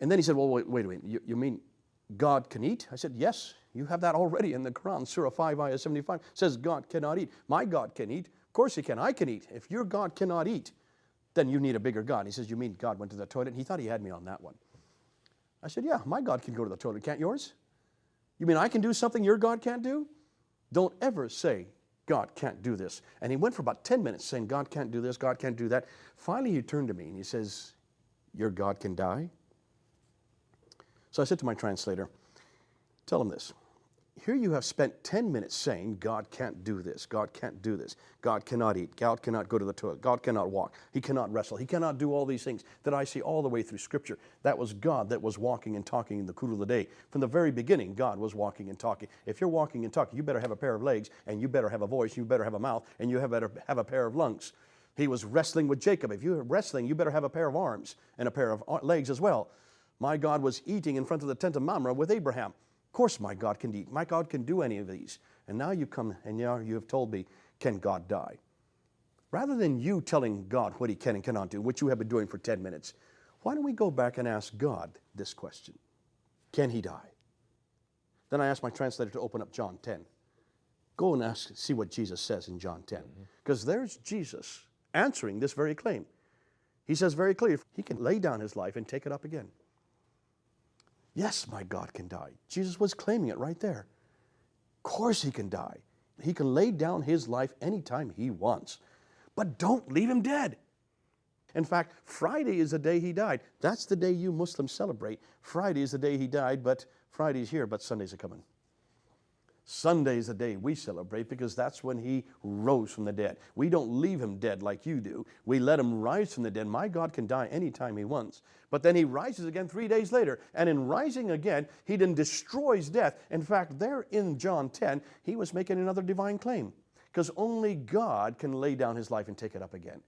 And then he said, well, wait a minute, you mean God can eat? I said, yes, you have that already in the Quran. Surah 5, ayah 75 says God cannot eat. My God can eat. Of course he can. I can eat. If your God cannot eat, then you need a bigger God. He says, you mean God went to the toilet? And he thought he had me on that one. I said, yeah, my God can go to the toilet. Can't yours? You mean I can do something your God can't do? Don't ever say God can't do this. And he went for about 10 minutes saying God can't do this, God can't do that. Finally he turned to me and he says, your God can die? So I said to my translator, tell him this. Here you have spent 10 minutes saying God can't do this, God can't do this, God cannot eat, God cannot go to the toilet, God cannot walk, He cannot wrestle, He cannot do all these things that I see all the way through Scripture. That was God that was walking and talking in the cool of the day. From the very beginning, God was walking and talking. If you're walking and talking, you better have a pair of legs, and you better have a voice, you better have a mouth, and you better have a pair of lungs. He was wrestling with Jacob. If you're wrestling, you better have a pair of arms and a pair of legs as well. My God was eating in front of the tent of Mamre with Abraham. Of course my God can eat. My God can do any of these. And now you come and now you have told me, can God die? Rather than you telling God what He can and cannot do, which you have been doing for 10 minutes, why don't we go back and ask God this question? Can He die? Then I asked my translator to open up John 10. Go and see what Jesus says in John 10. Because there's Jesus answering this very claim. He says very clearly, He can lay down His life and take it up again. Yes, my God can die. Jesus was claiming it right there. Of course He can die. He can lay down His life anytime He wants. But don't leave Him dead. In fact, Friday is the day He died. That's the day you Muslims celebrate. Friday is the day He died, but Friday's here, but Sundays are coming. Sunday is the day we celebrate because that's when He rose from the dead. We don't leave Him dead like you do. We let Him rise from the dead. My God can die anytime He wants. But then He rises again 3 days later. And in rising again, He then destroys death. In fact, there in John 10, He was making another divine claim. Because only God can lay down His life and take it up again.